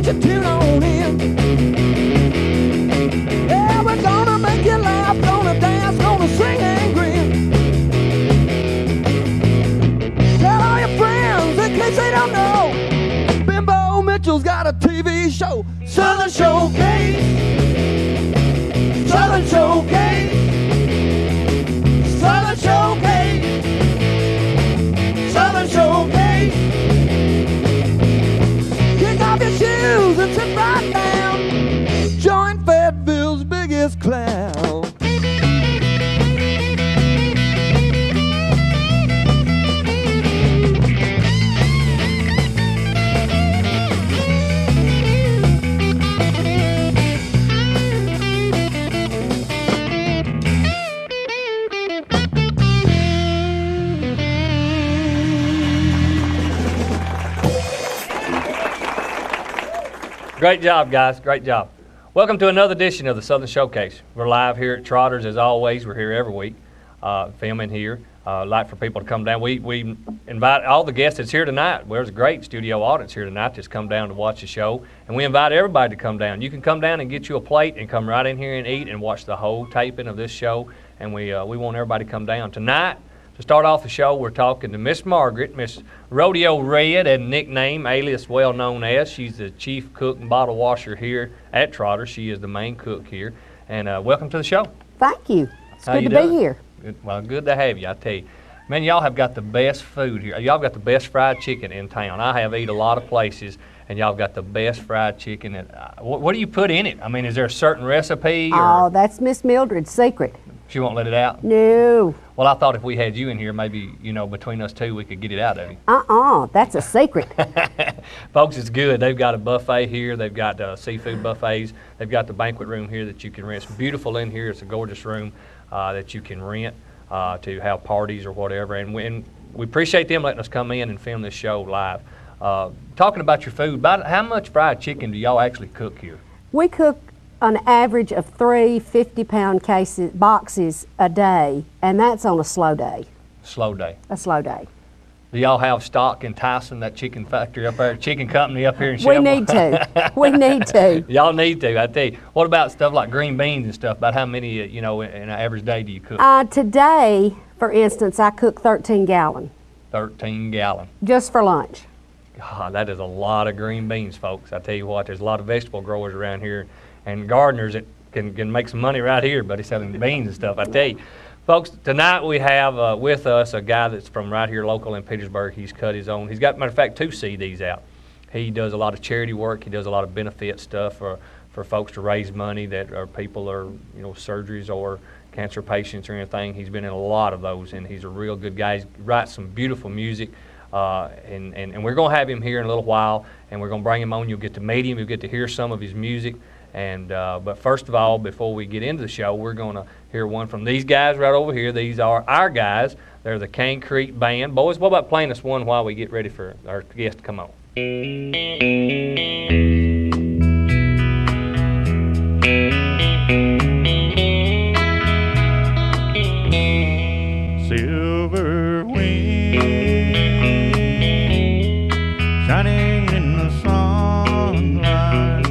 won't you tune on in? Yeah, we're gonna make you laugh, gonna dance, gonna sing and grin. Tell all your friends in case they don't know, Bimbo Mitchell's got a TV show. Southern Showcase, Southern Showcase, Southern Showcase, Southern Showcase. Kick off your shoes and sit right down. Join Fayetteville's biggest clown. Great job, guys. Great job. Welcome to another edition of the Southern Showcase. We're live here at Trotters as always. We're here every week, filming here. Like for people to come down. We invite all the guests that's here tonight. There's a great studio audience here tonight that's come down to watch the show, and we invite everybody to come down. You can come down and get you a plate and come right in here and eat and watch the whole taping of this show. And we want everybody to come down tonight. To start off the show, we're talking to Miss Margaret, Miss Rodeo Red, and nickname, alias well known as. She's the chief cook and bottle washer here at Trotter. She is the main cook here. And welcome to the show. Thank you. It's How good you to doing? be here. Good. Well, good to have you, I tell you. Man, y'all have got the best food here. Y'all got the best fried chicken in town. I have eaten a lot of places, and y'all got the best fried chicken. What do you put in it? I mean, is there a certain recipe? Oh, Or that's Miss Mildred's secret. she won't let it out? No. Well, I thought if we had you in here, maybe, between us two, we could get it out of you. That's a secret. Folks, it's good. They've got a buffet here. They've got seafood buffets. They've got the banquet room here that you can rent. It's beautiful in here. It's a gorgeous room that you can rent to have parties or whatever. And we appreciate them letting us come in and film this show live. Talking about your food, about how much fried chicken do y'all actually cook here? We cook an average of 3 50-pound boxes a day, and that's on a slow day. Slow day. A slow day. Do y'all have stock in Tyson, that chicken factory up there, chicken company up here in We Shelby? need to. We need to. Y'all need to, I tell you. What about stuff like green beans and stuff? About how many, in an average day do you cook? Today, for instance, I cook 13 gallon 13 gallon. just for lunch. God, that is a lot of green beans, folks. I tell you what, there's a lot of vegetable growers around here and gardeners that can make some money right here, buddy, selling beans and stuff. I tell you. Folks, tonight we have with us a guy that's from right here local in Petersburg. He's cut his own. He's got, matter of fact, 2 CDs out. He does a lot of charity work. He does a lot of benefit stuff for folks to raise money that are people are, surgeries or cancer patients or anything. He's been in a lot of those, and he's a real good guy. He writes some beautiful music, and we're going to have him here in a little while, and we're going to bring him on. You'll get to meet him. You'll get to hear some of his music. And but first of all, before we get into the show, we're going to hear one from these guys right over here. These are our guys. They're the Cane Creek Band. Boys, what about playing us one while we get ready for our guest to come on? Silver wing shining in the sunlight,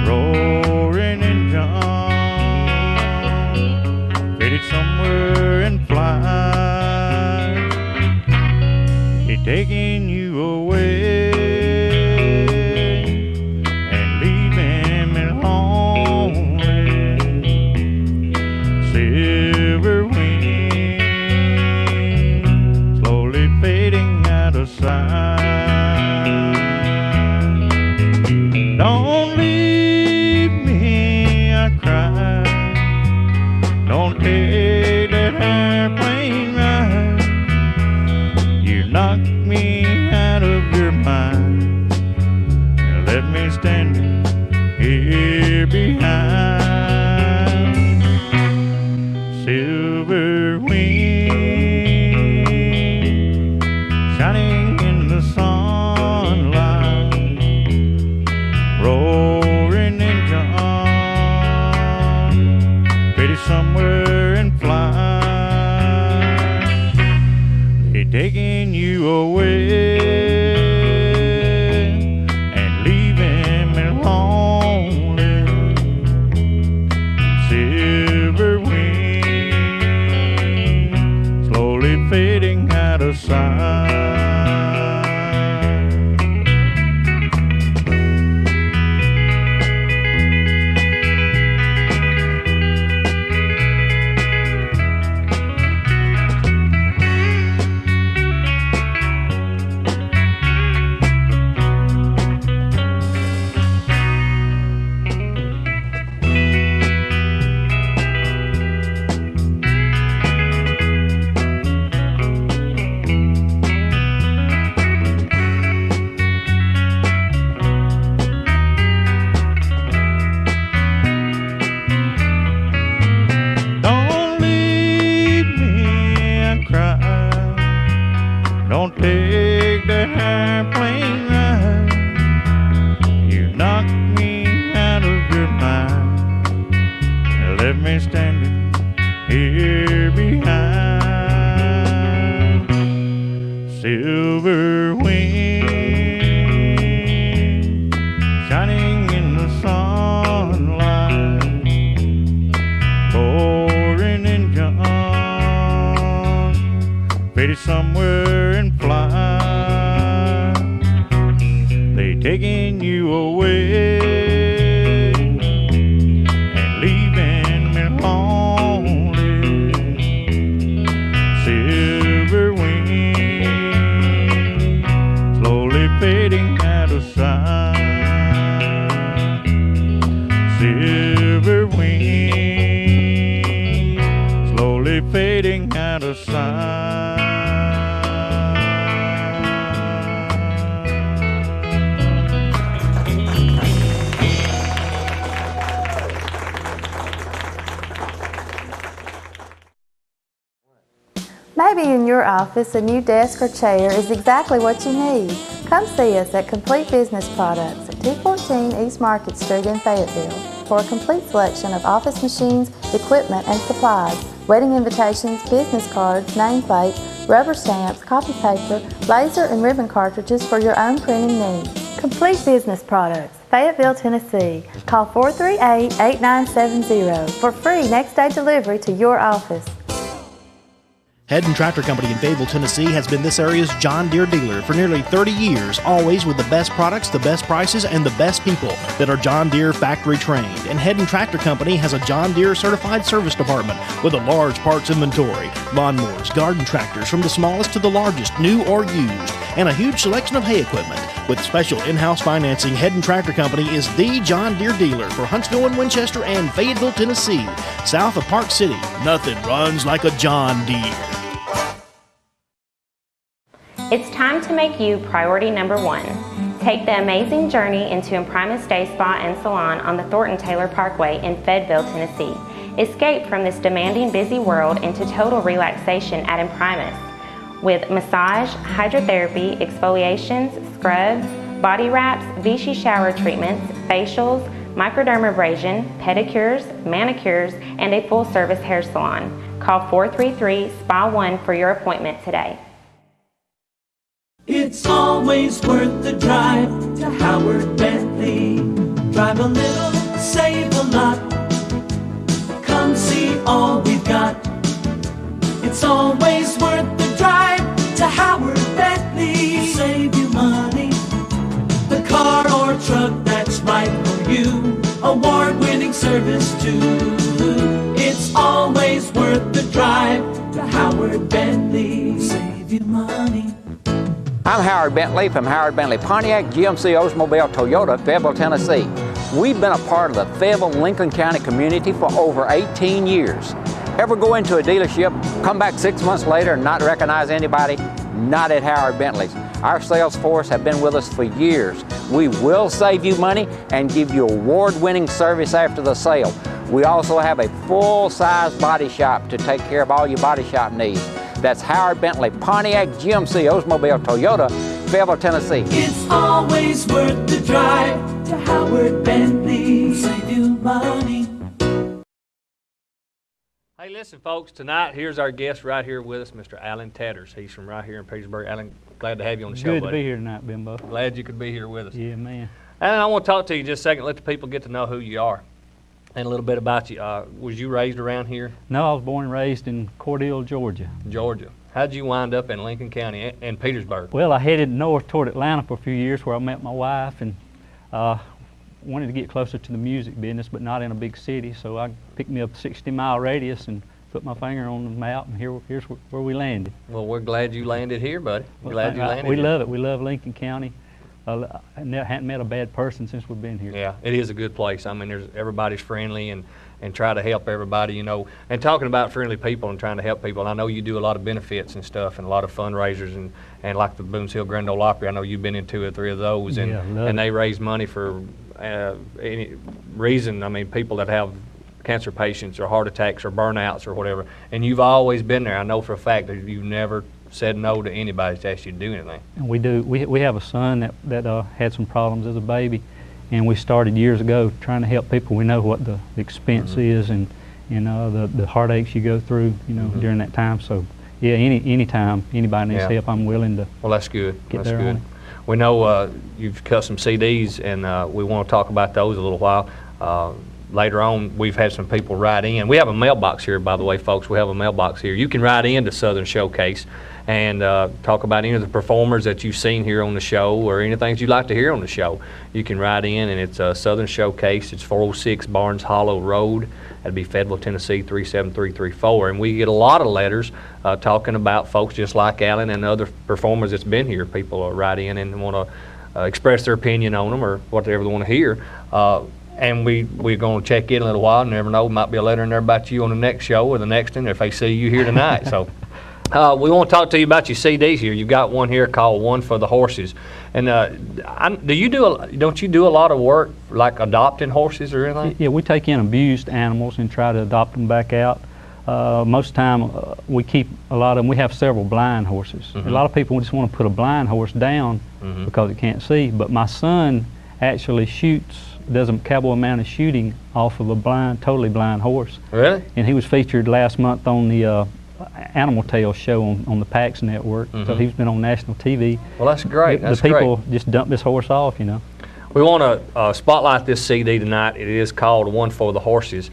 roaring in John, faded somewhere in flight, he taking you away and leaving me lonely. Silver wing slowly fading out of sight. Don't leave me, I cry. Don't take that airplane ride. You knocked me out of your mind and left me standing here behind. Silver wing shining in the sunlight, roaring in John, faded somewhere in flight, they taking you away and leaving taking you away and leaving me lonely. Silver wings slowly fading out of sight. Silver wings slowly fading out of sight. Maybe in your office a new desk or chair is exactly what you need. Come see us at Complete Business Products at 214 East Market Street in Fayetteville for a complete selection of office machines, equipment, and supplies, wedding invitations, business cards, nameplates, rubber stamps, copy paper, laser and ribbon cartridges for your own printing needs. Complete Business Products, Fayetteville, Tennessee. Call 438-8970 for free next-day delivery to your office. Head & Tractor Company in Fayetteville, Tennessee has been this area's John Deere dealer for nearly 30 years, always with the best products, the best prices, and the best people that are John Deere factory trained. And Head & Tractor Company has a John Deere certified service department with a large parts inventory, lawnmowers, garden tractors from the smallest to the largest, new or used, and a huge selection of hay equipment. With special in-house financing, Head & Tractor Company is the John Deere dealer for Huntsville and Winchester and Fayetteville, Tennessee. South of Park City, nothing runs like a John Deere. It's time to make you priority number one. Take the amazing journey into Imprimis Day Spa and Salon on the Thornton Taylor Parkway in Fayetteville, Tennessee. Escape from this demanding, busy world into total relaxation at Imprimis with massage, hydrotherapy, exfoliations, scrubs, body wraps, Vichy shower treatments, facials, microdermabrasion, pedicures, manicures, and a full-service hair salon. Call 433-SPA1 for your appointment today. It's always worth the drive to Howard Bentley. Drive a little, save a lot. Come see all we've got. It's always worth the drive to Howard Bentley. Save you money. The car or truck that's right for you. Award-winning service too. It's always worth the drive to Howard Bentley. Save you money. I'm Howard Bentley from Howard Bentley Pontiac GMC Oldsmobile Toyota, Fayetteville, Tennessee. We've been a part of the Fayetteville-Lincoln County community for over 18 years. Ever go into a dealership, come back 6 months later and not recognize anybody? Not at Howard Bentley's. Our sales force have been with us for years. We will save you money and give you award-winning service after the sale. We also have a full-size body shop to take care of all your body shop needs. That's Howard Bentley Pontiac GMC Oldsmobile Toyota, Fayetteville, Tennessee. It's always worth the drive to Howard Bentley. Save you money. Hey, listen, folks, tonight, here's our guest right here with us, Mr. Alan Tatters. He's from right here in Petersburg. Alan, glad to have you on the show, Good buddy. to be here tonight, Bimbo. Glad you could be here with us. Yeah, man. Alan, I want to talk to you just a second, let the people get to know who you are and a little bit about you. Was you raised around here? No, I was born and raised in Cordele, Georgia. Georgia. How'd you wind up in Lincoln County and Petersburg? Well, I headed north toward Atlanta for a few years where I met my wife and wanted to get closer to the music business, but not in a big city. So I picked me up a 60-mile radius and put my finger on the map, and here's where we landed. Well, we're glad you landed here, buddy. Well, glad you landed We here. love it. We love Lincoln County. I hadn't met a bad person since we've been here. Yeah, it is a good place. I mean, everybody's friendly and try to help everybody, you know. And talking about friendly people and trying to help people, I know you do a lot of benefits and stuff and a lot of fundraisers and like the Boones Hill Grand Ole Opry, I know you've been in 2 or 3 of those, and they raise money for any reason. I mean, people that have cancer patients or heart attacks or burnouts or whatever, and you've always been there. I know for a fact that you've never said no to anybody that's asked you to do anything. And we do. We have a son that had some problems as a baby, and we started years ago trying to help people. We know what the expense is and the heartaches you go through, you know, during that time. So yeah, anytime anybody needs help, I'm willing to. Well, that's good. Get there on it. We know you've cut some CDs, and we want to talk about those a little while. later on, we've had some people write in. We have a mailbox here, by the way, folks. We have a mailbox here. You can write in to Southern Showcase and talk about any of the performers that you've seen here on the show or anything that you'd like to hear on the show. You can write in, and it's Southern Showcase. It's 406 Barnes Hollow Road. That'd be Fayetteville, Tennessee, 37334. And we get a lot of letters talking about folks just like Alan and other performers that's been here. People write in and want to express their opinion on them or whatever they want to hear. And we're going to check in a little while. Never know, might be a letter in there about you on the next show or the next one if they see you here tonight. So we want to talk to you about your CDs here. You've got one here called One for the Horses. And don't you do a lot of work like adopting horses or anything? Yeah, we take in abused animals and try to adopt them back out. Most of the time we keep a lot of them. We have several blind horses. A lot of people just want to put a blind horse down because it can't see. But my son actually does a cowboy amount of shooting off of a totally blind horse. Really? And he was featured last month on the Animal Tales show on the PAX network. So he's been on national TV. Well, that's great. The people just dump this horse off, you know. We want to spotlight this CD tonight. It is called One for the Horses.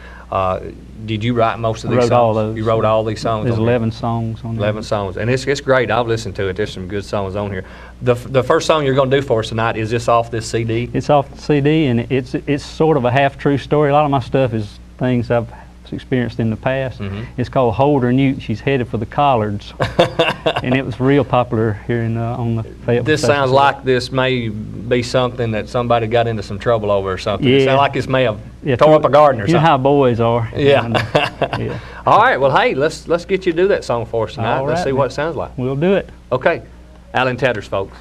Did you write most of these songs? All those. You wrote all these songs? There's 11 songs on there. 11 songs. And it's great. I've listened to it. There's some good songs on here. The first song you're going to do for us tonight, is this off this CD? It's off the CD, and it's sort of a half-true story. A lot of my stuff is things I've experienced in the past. It's called Hold Her Newt, She's Headed for the Collards. And it was real popular here on the Fayetteville. This sounds like this may be something that somebody got into some trouble over or something. Yeah. It sounds like this may have tore up a garden or you know something. how boys are. Yeah. Yeah. All right, well, hey, let's get you to do that song for us tonight. All Let's right, see what it sounds like. We'll do it. Okay. Alan Tatters, folks.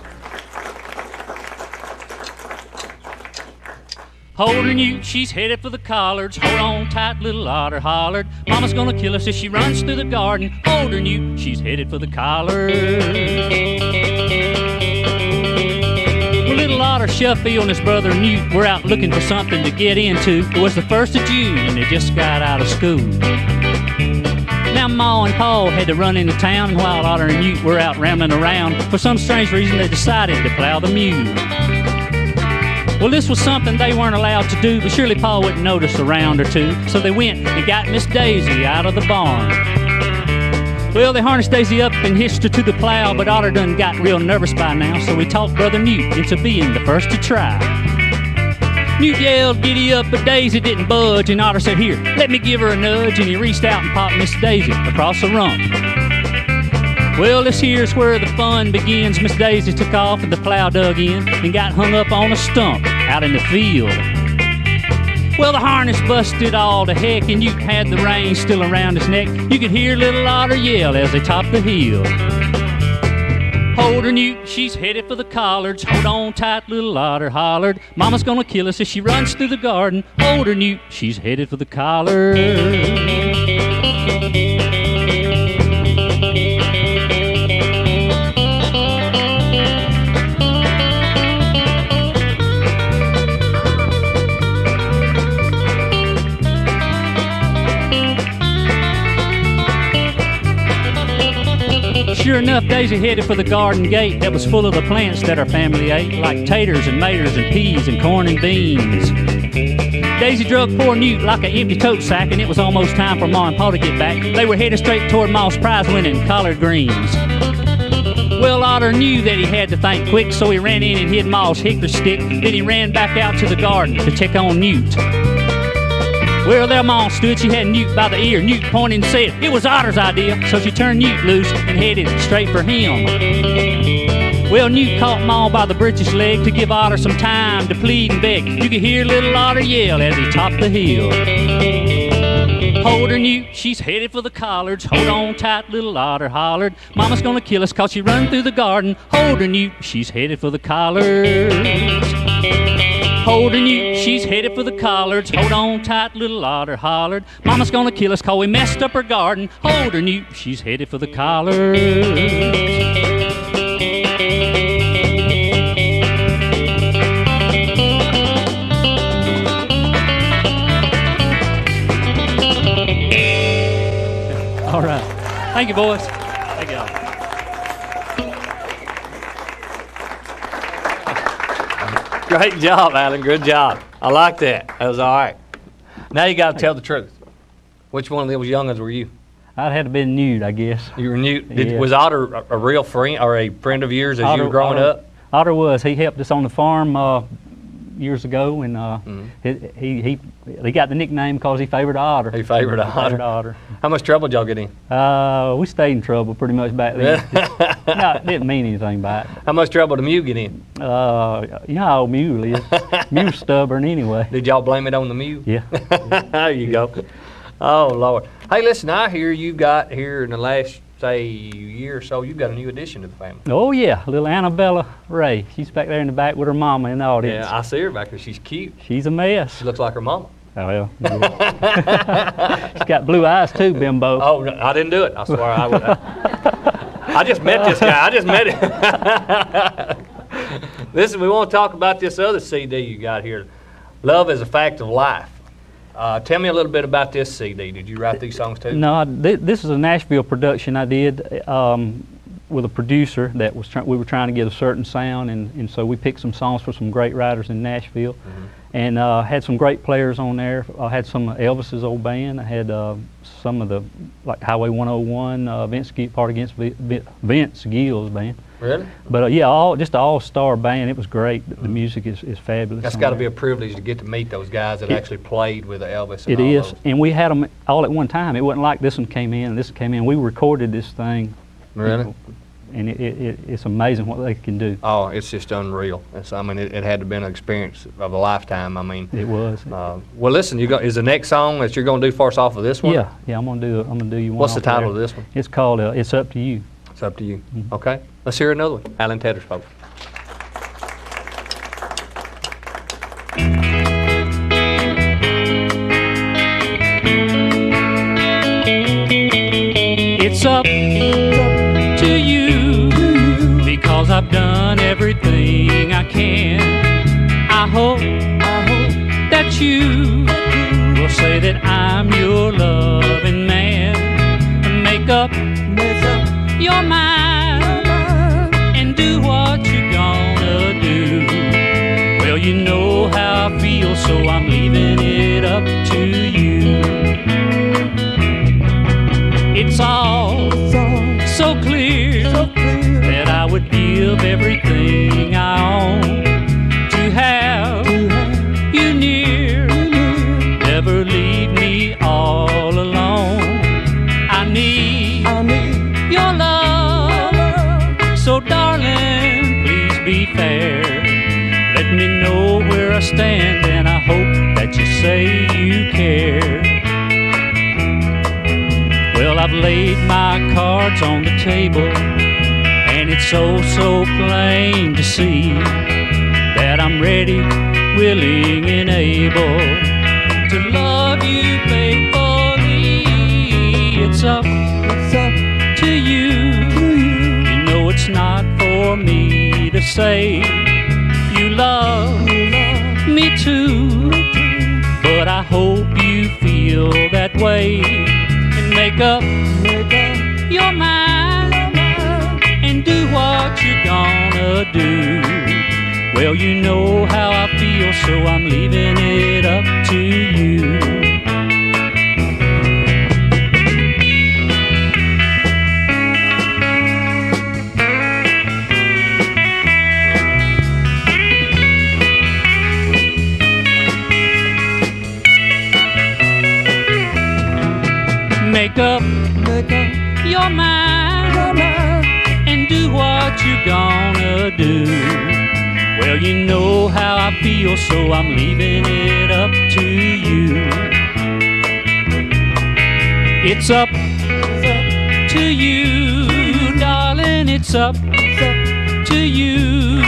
Hold her Newt, she's headed for the collards. Hold on tight, little otter hollered. Mama's gonna kill us if she runs through the garden. Hold her Newt, she's headed for the collards. Well, little otter Shuffy and his brother Newt were out looking for something to get into. It was the 1st of June and they just got out of school. Now Ma and Pa had to run into town, and while Otter and Newt were out rambling around, for some strange reason they decided to plow the mule. Well, this was something they weren't allowed to do, but surely Pa wouldn't notice a round or two, so they went and got Miss Daisy out of the barn. Well, they harnessed Daisy up and hitched her to the plow, but Otter done got real nervous by now, so he talked Brother Newt into being the first to try. Newt yelled, "Giddy up," but Daisy didn't budge, and Otter said, "Here, let me give her a nudge," and he reached out and popped Miss Daisy across the rump. Well, this here's where the fun begins. Miss Daisy took off and the plow dug in and got hung up on a stump out in the field. Well, the harness busted all to heck, and Newt had the reins still around his neck. You could hear little Otter yell as they topped the hill. Hold her Newt, she's headed for the collards. Hold on tight, little Otter hollered. Mama's gonna kill us if she runs through the garden. Hold her Newt, she's headed for the collards. Sure enough, Daisy headed for the garden gate that was full of the plants that our family ate, like taters and maters and peas and corn and beans. Daisy drug poor Newt like an empty tote sack, and it was almost time for Ma and Pa to get back. They were headed straight toward Ma's prize-winning collard greens. Well, Otter knew that he had to think quick, so he ran in and hid Ma's hickory stick. Then he ran back out to the garden to check on Newt. Well, there Ma stood. She had Newt by the ear. Newt pointed and said it was Otter's idea, so she turned Newt loose and headed straight for him. Well, Newt caught Ma by the breeches leg to give Otter some time to plead and beg. You could hear little Otter yell as he topped the hill. Hold her Newt, she's headed for the collards. Hold on tight, little Otter hollered. Mama's gonna kill us 'cause she run through the garden. Hold her Newt, she's headed for the collards. Hold her Newt, she's headed for the collards. Hold on tight, little Otter hollered. Mama's gonna kill us 'cause we messed up her garden. Hold her Newt, she's headed for the collards. All right. Thank you, boys. Thank you all. Great job, Alan. Good job. I like that. That was all right. Now you got to tell the truth. Which one of those young'uns were you? I'd have to been nude, I guess. You were Newt. Yeah. Was Otter a real friend or a friend of yours as you were growing up? Otter was. He helped us on the farm years ago, and he got the nickname because he favored Otter. He favored Otter. How much trouble did y'all get in? We stayed in trouble pretty much back then. No, it didn't mean anything by it. How much trouble did Mew get in? You know how Mule is. Mule's stubborn anyway. Did y'all blame it on the Mew? Yeah. There you go. Oh, Lord. Hey, listen, I hear you got here in the last, say, year or so, you got a new addition to the family. Oh, yeah. Little Annabella Ray. She's back there in the back with her mama in the audience. Yeah, I see her back there. She's cute. She's a mess. She looks like her mama. Oh, well. Yeah. She's got blue eyes, too, Bimbo. Oh, no, I didn't do it. I swear I would. I just met this guy. I just met him. Listen, we want to talk about this other CD you got here, Love is a Fact of Life. Tell me a little bit about this CD. Did you write these songs too? No, this is a Nashville production I did with a producer that was we were trying to get a certain sound, and so we picked some songs for some great writers in Nashville, and had some great players on there. I had some of Elvis's old band. I had some of the, like Highway 101, part against Vince Gill's band. Really? But yeah, just an all-star band. It was great. The music is fabulous. That's got to be a privilege to get to meet those guys that actually played with Elvis. It is, and we had them all at one time. It wasn't like this one came in and this one came in. We recorded this thing. Really? And it's amazing what they can do. Oh, it's just unreal. I mean, it had to have been an experience of a lifetime. I mean, it was. Well, listen, is the next song that you're going to do for us off of this one? Yeah, I'm going to do you one. What's the title of this one? It's called "It's Up to You." It's up to you. Okay, let's hear another one. Alan Tedder's, folks. It's up to you because I've done everything I can. I hope that you will say that I'm your loving man, and make up your mind and do what you're gonna do. Well, you know how I feel, so I'm leaving it up to you. It's all so clear that I would give everything I own to have you near. Never leave me all alone. I need your love, so darling, please be fair. Let me know where I stand, and I hope that you say you care. Well, I've laid my cards on the table, and it's so plain to see that I'm ready, willing, and able to love you faithfully. It's up to you. You know it's not for me to say you love me too, but I hope you feel that way. Make up your mind and do what you're gonna do. Well, you know how I feel, so I'm leaving it up to you. Make up your mind and do what you're gonna do. Well, you know how I feel, so I'm leaving it up to you. It's up to you, darling, it's up to you,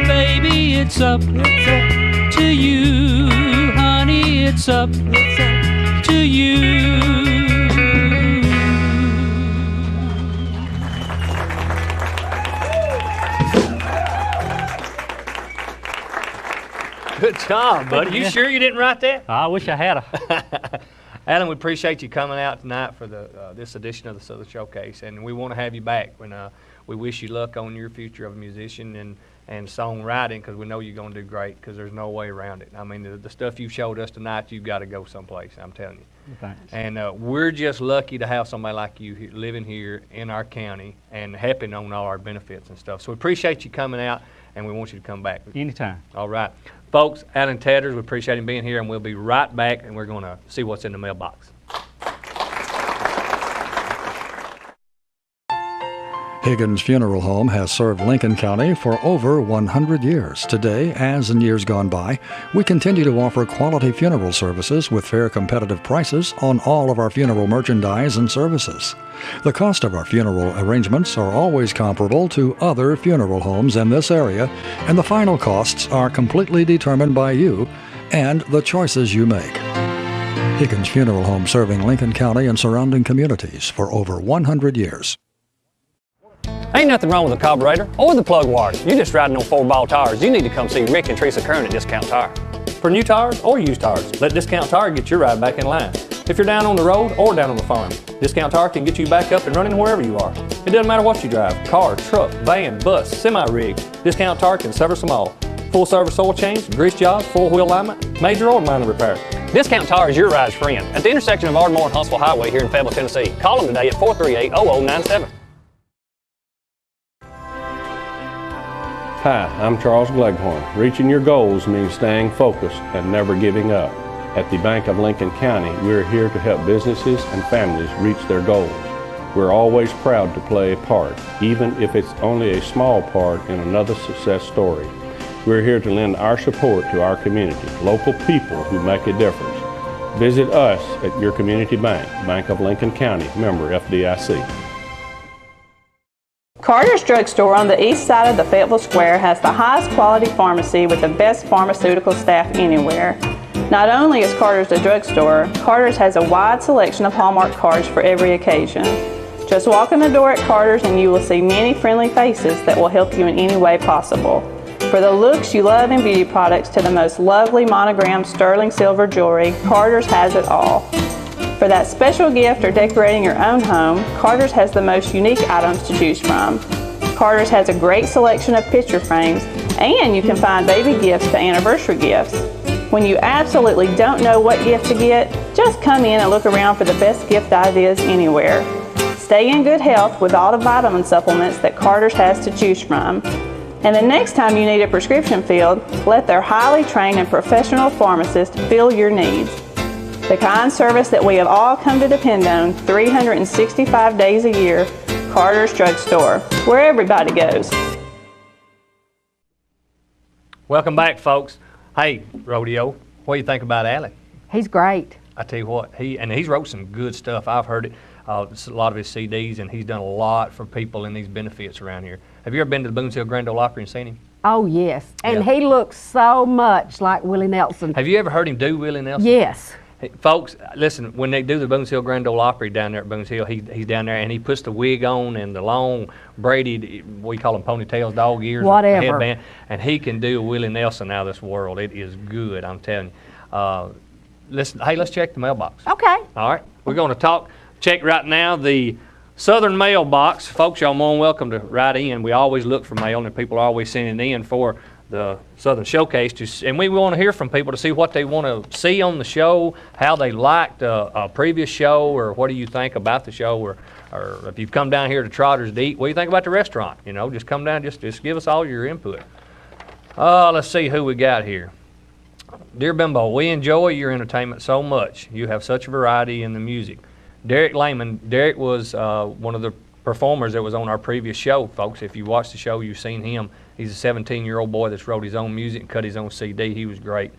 baby, it's up to you, honey, it's up to you. Good job, buddy. You sure you didn't write that? I wish I had. Alan, we appreciate you coming out tonight for this edition of the Southern Showcase, and we want to have you back. When we wish you luck on your future of a musician, and songwriting, because we know you're going to do great, because there's no way around it. I mean, the stuff you showed us tonight, you've got to go someplace, I'm telling you. Thanks. And we're just lucky to have somebody like you living here in our county and helping on all our benefits and stuff. So we appreciate you coming out, and we want you to come back. Anytime. All right. Folks, Alan Tedders, we appreciate him being here, and we'll be right back, and we're going to see what's in the mailbox. Higgins Funeral Home has served Lincoln County for over 100 years. Today, as in years gone by, we continue to offer quality funeral services with fair competitive prices on all of our funeral merchandise and services. The cost of our funeral arrangements are always comparable to other funeral homes in this area, and the final costs are completely determined by you and the choices you make. Higgins Funeral Home, serving Lincoln County and surrounding communities for over 100 years. Ain't nothing wrong with the carburetor or the plug wire. You're just riding on 4-ball tires. You need to come see Rick and Teresa Kern at Discount Tire. For new tires or used tires, let Discount Tire get your ride back in line. If you're down on the road or down on the farm, Discount Tire can get you back up and running wherever you are. It doesn't matter what you drive, car, truck, van, bus, semi-rig, Discount Tire can service them all. Full service oil change, grease jobs, 4-wheel alignment, major or minor repair. Discount Tire is your ride's friend at the intersection of Ardmore and Huntsville Highway here in Fayetteville, Tennessee. Call them today at 438-0097. Hi, I'm Charles Gleghorn. Reaching your goals means staying focused and never giving up. At the Bank of Lincoln County, we're here to help businesses and families reach their goals. We're always proud to play a part, even if it's only a small part in another success story. We're here to lend our support to our community, local people who make a difference. Visit us at your community bank, Bank of Lincoln County, member FDIC. Carter's Drug Store on the east side of the Fayetteville Square has the highest quality pharmacy with the best pharmaceutical staff anywhere. Not only is Carter's a drugstore, Carter's has a wide selection of Hallmark cards for every occasion. Just walk in the door at Carter's and you will see many friendly faces that will help you in any way possible. For the looks you love in beauty products to the most lovely monogrammed sterling silver jewelry, Carter's has it all. For that special gift or decorating your own home, Carter's has the most unique items to choose from. Carter's has a great selection of picture frames, and you can find baby gifts to anniversary gifts. When you absolutely don't know what gift to get, just come in and look around for the best gift ideas anywhere. Stay in good health with all the vitamin supplements that Carter's has to choose from. And the next time you need a prescription filled, let their highly trained and professional pharmacist fill your needs. The kind service that we have all come to depend on 365 days a year, Carter's Drug Store, where everybody goes. Welcome back, folks. Hey, Rodeo, what do you think about Alec? He's great. I tell you what, he's wrote some good stuff. I've heard it, a lot of his CDs, and he's done a lot for people in these benefits around here. Have you ever been to the Boones Hill Grand Ole Opry and seen him? Oh, yes. And Yeah. he looks so much like Willie Nelson. Have you ever heard him do Willie Nelson? Yes. Hey, folks, listen, when they do the Boones Hill Grand Ole Opry down there at Boones Hill, he's down there and he puts the wig on and the long braided, we call them ponytails, dog ears, whatever, headband, and he can do Willie Nelson out of this world. It is good, I'm telling you. Listen, hey, let's check the mailbox. Okay. All right, we're going to check right now the Southern mailbox. Folks, y'all more than welcome to write in. We always look for mail, and people are always sending in for the Southern Showcase, and we want to hear from people to see what they want to see on the show, how they liked a previous show, or what do you think about the show, or if you've come down here to Trotters to eat, what do you think about the restaurant? You know, just come down, just give us all your input. Let's see who we got here. Dear Bimbo, we enjoy your entertainment so much. You have such a variety in the music. Derek Laymon. Derek was one of the performers that was on our previous show, folks. If you watched the show, you've seen him. He's a 17-year-old boy that's wrote his own music and cut his own CD. He was great.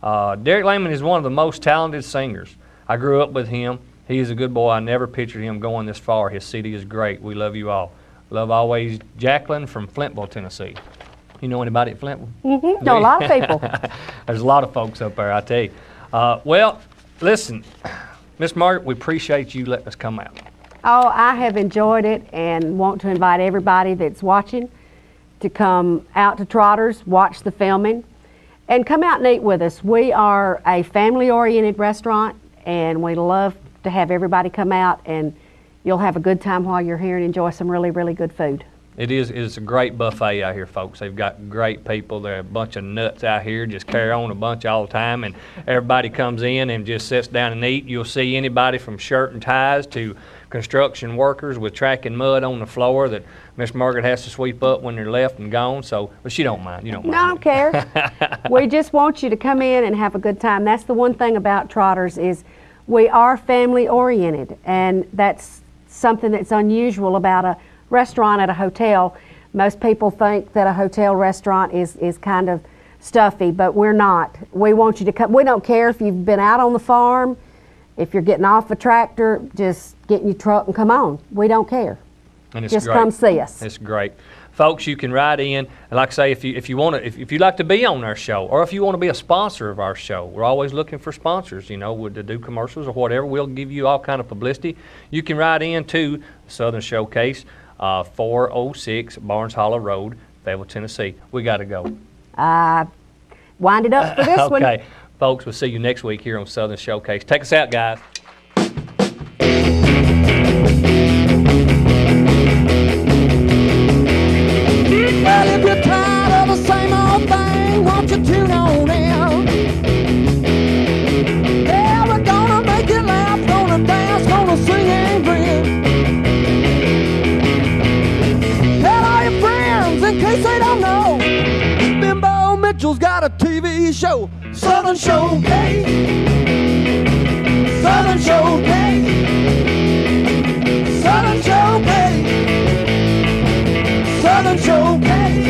Derek Laymon is one of the most talented singers. I grew up with him. He is a good boy. I never pictured him going this far. His CD is great. We love you all. Love always, Jacqueline from Fayetteville, Tennessee. You know anybody at Fayetteville? Mm-hmm. Know a lot of people. There's a lot of folks up there, I tell you. Well, listen, Miss Margaret, we appreciate you letting us come out. Oh, I have enjoyed it and want to invite everybody that's watching to come out to Trotters, watch the filming, and come out and eat with us. We are a family-oriented restaurant, and we love to have everybody come out, and you'll have a good time while you're here and enjoy some really, really good food. It is. It's a great buffet out here, folks. They've got great people. There are a bunch of nuts out here, just carry on a bunch all the time, and everybody comes in and just sits down and eat. You'll see anybody from shirt and ties to construction workers with track and mud on the floor that Miss Margaret has to sweep up when they're left and gone. So, but she don't mind. You don't mind. No, I don't care. We just want you to come in and have a good time. That's the one thing about Trotters is we are family oriented, and that's something that's unusual about a restaurant at a hotel. Most people think that a hotel restaurant is kind of stuffy, but we're not. We want you to come. We don't care if you've been out on the farm, if you're getting off a tractor, just get in your truck and come on. We don't care. And it's just great. Come see us. It's great. Folks, you can write in, and like I say, if you want to, if you'd like to be on our show, or if you want to be a sponsor of our show, we're always looking for sponsors, you know, to do commercials or whatever. We'll give you all kind of publicity. You can write in to Southern Showcase, 406 Barnes Hollow Road, Fayetteville, Tennessee. We got to go. Wind it up for this one. Okay, folks, we'll see you next week here on Southern Showcase. Take us out, guys. Well, if you're tired of the same old thing, won't you tune on in? Yeah, we're gonna make you laugh, gonna dance, gonna sing and grin. Tell all your friends in case they don't know, Bimbo Mitchell's got a TV show, Southern Showcase. Southern Showcase. Southern Showcase. Southern Showcase.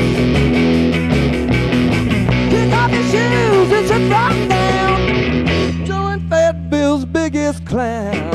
Kick off your shoes and sit right down. Join Fayetteville's biggest clown.